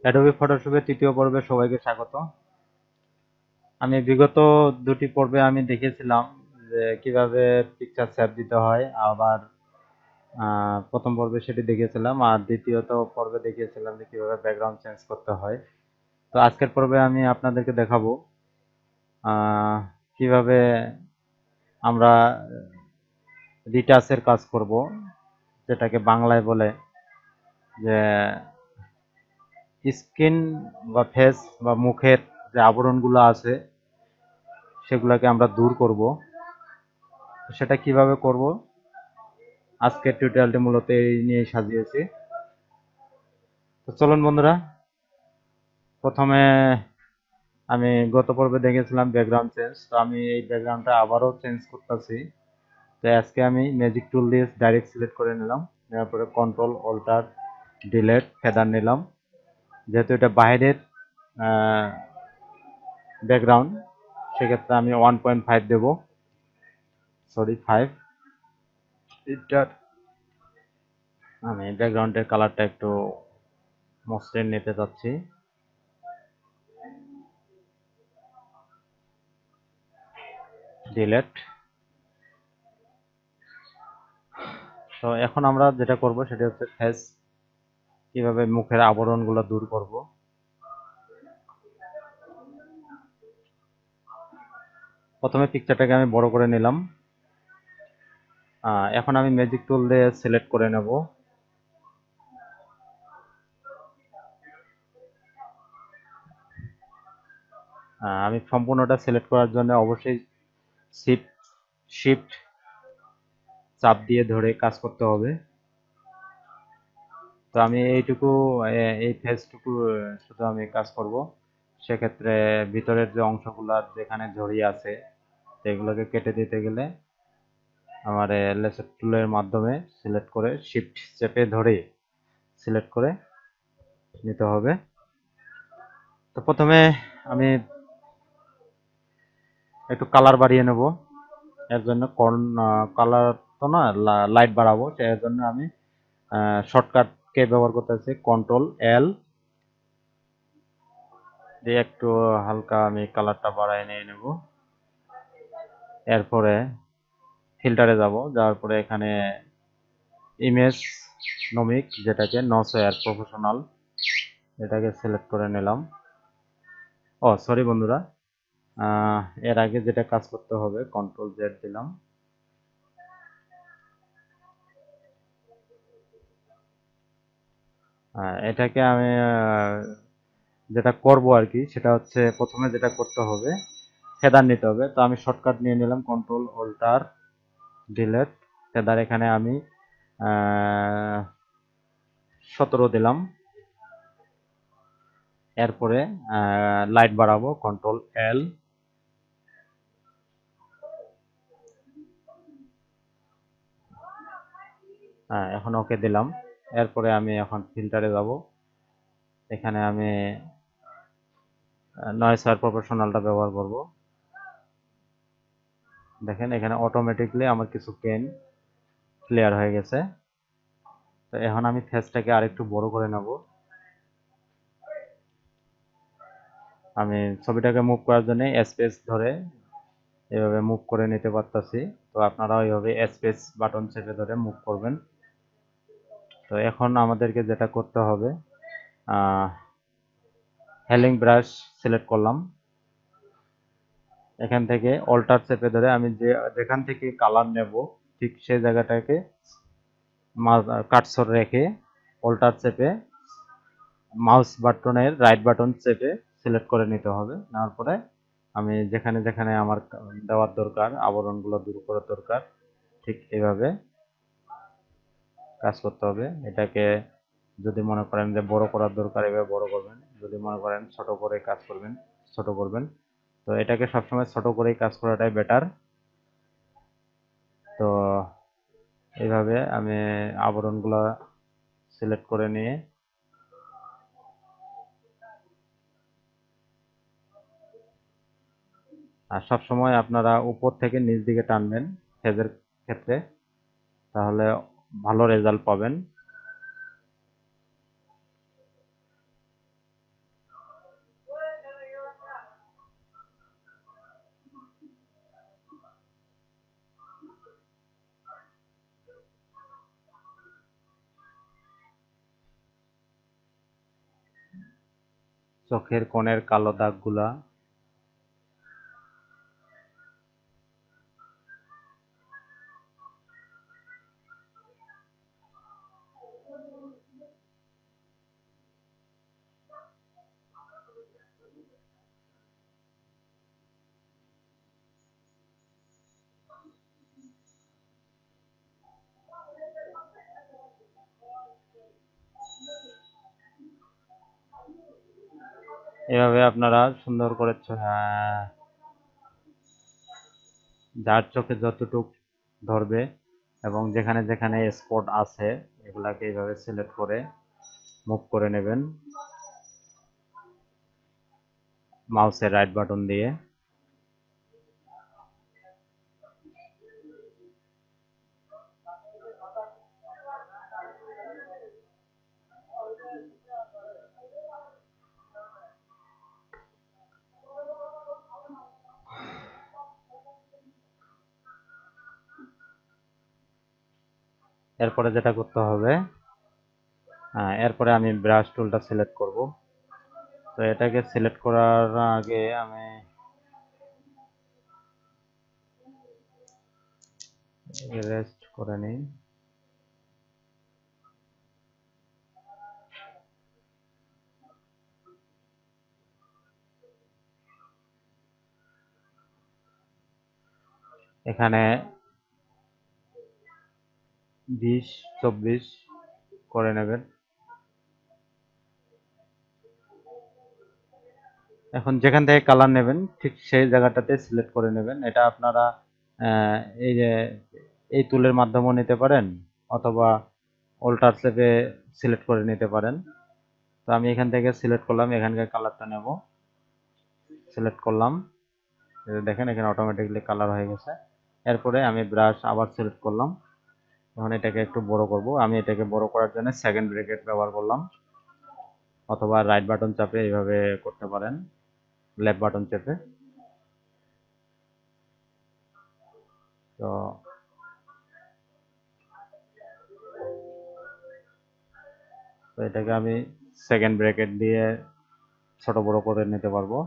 Adobe ফটোশপের তৃতীয় পর্বে সবাইকে স্বাগত। আমি বিগত দুটি পর্বে আমি দেখিয়েছিলাম যে কিভাবে পিকচার সেভ দিতে হয়, আবার প্রথম পর্বে সেটি দেখিয়েছিলাম, আর দ্বিতীয়ত পর্বে দেখিয়েছিলাম যে কিভাবে ব্যাকগ্রাউন্ড চেঞ্জ করতে হয়। তো আজকের পর্বে আমি আপনাদেরকে দেখাবো আহ, কিভাবে আমরা রিটাচের কাজ করব, যেটাকে বাংলায় বলে যে স্কিন বা ফেস বা মুখের যে আবরণগুলো আছে সেগুলোকে আমরা দূর করব। সেটা কিভাবে করব, আজকের টিউটোরিয়ালটি মূলত এই নিয়ে সাজিয়েছি। তো চলুন বন্ধুরা, প্রথমে আমি গত পর্বে দেখেছিলাম ব্যাকগ্রাউন্ড চেঞ্জ, তো আমি এই ব্যাকগ্রাউন্ডটা আবারও চেঞ্জ করতেছি। তো আজকে আমি ম্যাজিক টুল দিয়ে ডাইরেক্ট সিলেক্ট করে নিলাম, নেওয়ার পরে কন্ট্রোল অল্টার ডিলেট ফেদার নিলাম। যেহেতু এটা বাইরের ব্যাকগ্রাউন্ড, সেক্ষেত্রে আমি 1.5 দেব, সরি 5। এটার আমি ব্যাকগ্রাউন্ডের কালারটা একটু মসৃণ নিতে চাচ্ছি। ডিলেট। তো এখন আমরা যেটা করব সেটা হচ্ছে ফেস, কিভাবে মুখের আবরণগুলো দূর করব। প্রথমে পিকচারটাকে আমি বড় করে নিলাম। এখন আমি ম্যাজিক টুল দিয়ে সিলেক্ট করে নেব। আমি সম্পূর্ণটা সিলেক্ট করার জন্য অবশ্যই শিফট শিফট চাপ দিয়ে ধরে কাজ করতে হবে। তো আমি এইটুকু এই ফেসটুকু শুধু আমি কাজ করব। সেক্ষেত্রে ভিতরের যে অংশগুলো যেখানে জড়িয়ে আছে সেগুলোকে কেটে দিতে গেলে আমার লেসার টুলের মাধ্যমে সিলেক্ট করে শিফট চেপে ধরে সিলেক্ট করে নিতে হবে। তো প্রথমে আমি একটু কালার বাড়িয়ে নেব। এর জন্য কালার তো না, লাইট বাড়াবো, এর জন্য আমি শর্টকাট কে ব্যবহার করতেছি, কন্ট্রোল এল দিয়ে একটু হালকা আমি কালারটা বাড়ায় নিয়ে নেব। এরপরে ফিল্টারে যাব, যাওয়ার পরে এখানে ইমেজ নমিক, যেটাকে নসোয়ার প্রফেশনাল, এটাকে সিলেক্ট করে নিলাম। ও সরি বন্ধুরা, এর আগে যেটা কাজ করতে হবে, কন্ট্রোল জেড দিলাম। এটাকে আমি যেটা করব আর কি, সেটা হচ্ছে প্রথমে যেটা করতে হবে ফেদার নিতে হবে। তো আমি শর্টকাট নিয়ে নিলাম, কন্ট্রোল অল্টার ডিলেট ফেদার। এখানে আমি 17 দিলাম। এরপরে লাইট বাড়াবো, কন্ট্রোল এল। এখন ওকে দিলাম। এরপরে আমি এখন ফিল্টারে যাব। এখানে আমি নয়েজ আর প্রফেশনালটা ব্যবহার করব। দেখেন এখানে অটোমেটিকলি আমার কিছু পেন ক্লিয়ার হয়ে গেছে। তো এখন আমি ফেসটাকে আরেকটু বড় করে নেব। আমি ছবিটাকে মুভ করার জন্য স্পেস ধরে এভাবে মুভ করে নিতে পারতাছি। তো আপনারাও এইভাবে স্পেস বাটন চেপে ধরে মুভ করবেন। তো এখন আমাদেরকে যেটা করতে হবে, হেলিং ব্রাশ সিলেক্ট করলাম। এখান থেকে অল্টার চেপে ধরে আমি যেখান থেকে কালার নেব ঠিক সেই জায়গাটাকে কাটছর রেখে অল্টার চেপে মাউস বাটনের রাইট বাটন চেপে সিলেক্ট করে নিতে হবে। নেওয়ার পরে আমি যেখানে যেখানে আমার দেওয়ার দরকার, আবরণগুলো দূর করার দরকার, ঠিক এইভাবে কাজ করতে হবে। এটাকে যদি মনে করেন যে বড় করার দরকার, এভাবে বড় করবেন। যদি মনে করেন ছোট করে কাজ করবেন, ছোট করবেন। তো এটাকে সবসময় ছোট করেই কাজ করাটাই বেটার। তো এইভাবে আমি আবরণগুলো সিলেক্ট করে নিয়ে আর সবসময় আপনারা উপর থেকে নিচ দিকে টানবেন ফেজের ক্ষেত্রে, তাহলে ভালো রেজাল্ট পাবেন। চোখের কোণের কালো দাগগুলা এভাবে আপনারা সুন্দর করে যার চোখে যতটুক ধরবে এবং যেখানে যেখানে স্পট আছে এগুলাকে এইভাবে সিলেক্ট করে মুভ করে নেবেন মাউসের রাইট বাটন দিয়ে। এরপরে যেটা করতে হবে, এরপরে আমি ব্রাশ টুলটা সিলেক্ট করব। তো এটাকে সিলেক্ট করার আগে আমি রেস্ট করে নিই। এখানে 20-24 করে নেবেন। এখন যেখান থেকে কালার নেবেন ঠিক সেই জায়গাটাতে সিলেক্ট করে নেবেন। এটা আপনারা আহ, এই যে এই টুলের মাধ্যমেও নিতে পারেন অথবা অল্টার শেপে সিলেক্ট করে নিতে পারেন। তো আমি এখান থেকে সিলেক্ট করলাম, এখানকার কালারটা নেব, সিলেক্ট করলাম, দেখেন এখানে অটোমেটিকলি কালার হয়ে গেছে। এরপরে আমি ব্রাশ আবার সিলেক্ট করলাম, এখন এটাকে একটু বড় করব। আমি এটাকে বড় করার জন্য সেকেন্ড ব্র্যাকেট ব্যবহার করলাম অথবা রাইট বাটন চাপে এইভাবে করতে পারেন, লেফট বাটন চেপে। তো তো এটাকে আমি সেকেন্ড ব্র্যাকেট দিয়ে ছোট বড় করে নিতে পারবো।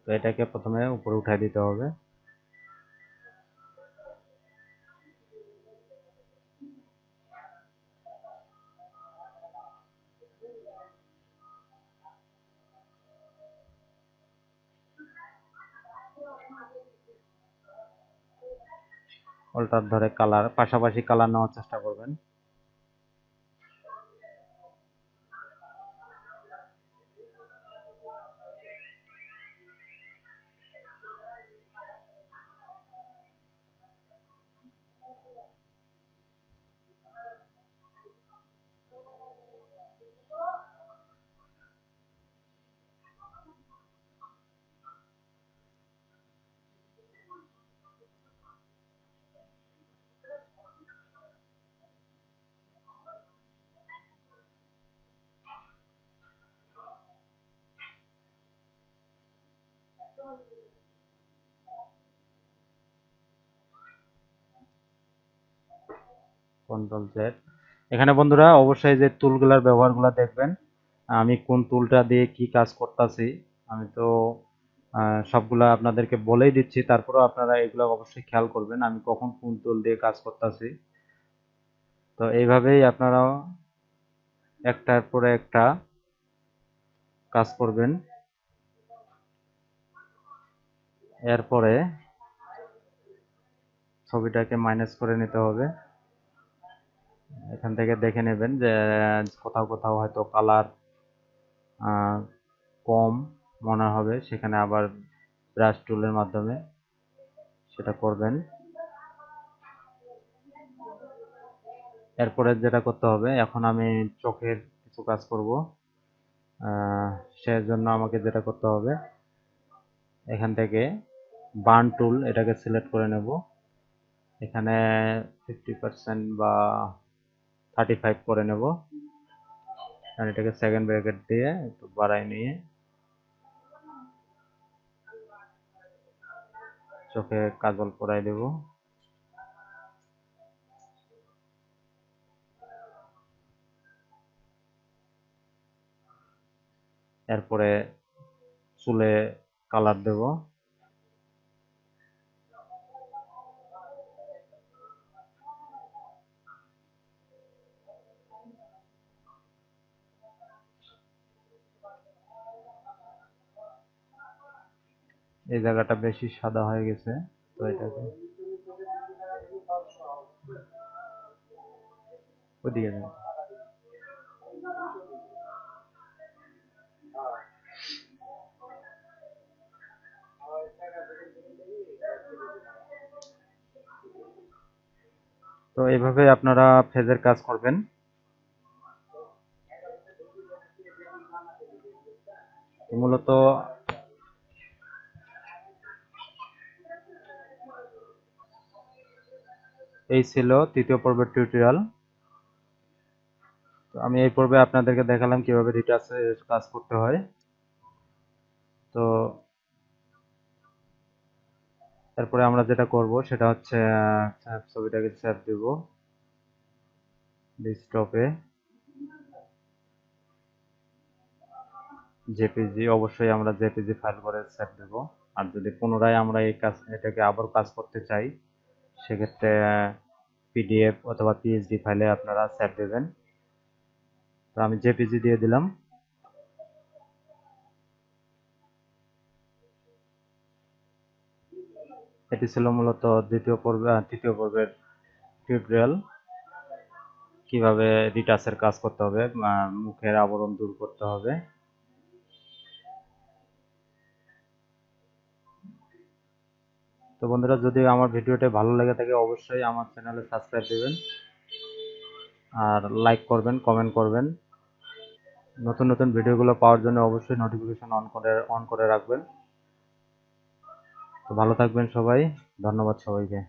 তো এটাকে প্রথমে উপরে উঠাই দিতে হবে। অল্টার ধরে কালার পাশাপাশি কালার নেওয়ার চেষ্টা করবেন। Control Z. এখানে বন্ধুরা অবশ্যই যে টুলগুলার ব্যবহারগুলো দেখবেন, আমি কোন টুলটা দিয়ে কি কাজ করতেছি। আমি তো সবগুলা আপনাদেরকে বলেই দিচ্ছি, তারপরেও আপনারা এগুলো অবশ্যই খেয়াল করবেন আমি কখন কোন টুল দিয়ে কাজ করতেছি। তো এইভাবেই আপনারাও একটার পরে একটা কাজ করবেন। এরপরে ছবিটাকে মাইনাস করে নিতে হবে। এখান থেকে দেখে নেবেন যে কোথাও কোথাও হয়তো কালার কম মনে হবে, সেখানে আবার ব্রাশ টুলের মাধ্যমে সেটা করবেন। এরপরে যেটা করতে হবে, এখন আমি চোখের কিছু কাজ করব। সেজন্য আমাকে যেটা করতে হবে, এখান থেকে বার্ন টুল এটাকে সিলেক্ট করে নেব। এখানে 50% বা 35 করে নেব। আর এটাকে সেকেন্ড ব্র্যাকেট দিয়ে একটু বাড়াই নিয়ে চোখে কাজল পরাই দেব। এরপরে চুলে কালার দেব। এই জায়গাটা বেশি সাদা হয়ে গেছে, তো এটাকে ওদিকে যান। তো এইভাবে আপনারা ফেজের কাজ করবেন। মূলত এই ছিল তৃতীয় পর্বের টিউটোরিয়াল। তো আমি এই পর্বে আপনাদেরকে দেখালাম কিভাবে রিটাচের কাজ করতে হয়। তো তারপরে আমরা যেটা করব সেটা হচ্ছে ছবিটাকে সেভ দেব ডেস্কটপে। জেপিজি অবশ্যই আমরা জেপিজি ফাইল করে সেভ দেব। আর যদি পুনরায় আমরা এটাকে আবার কাজ করতে চাই, সেক্ষেত্রে পিডিএফ অথবা পিএসডি ফাইলে আপনারা সেভ দেবেন। তো আমি জেপিজি দিয়ে দিলাম। এটি ছিল মূলত তৃতীয় পর্বের টিউটোরিয়াল, কিভাবে রিটাচের কাজ করতে হবে, মুখের আবরণ দূর করতে হবে। তো বন্ধুরা, যদি আমার ভিডিওটি ভালো লেগে থাকে অবশ্যই আমার চ্যানেলে সাবস্ক্রাইব দিবেন, আর লাইক করবেন, কমেন্ট করবেন। নতুন নতুন ভিডিওগুলো পাওয়ার জন্য অবশ্যই নোটিফিকেশন অন করে রাখবেন। তো ভালো থাকবেন সবাই, ধন্যবাদ সবাইকে।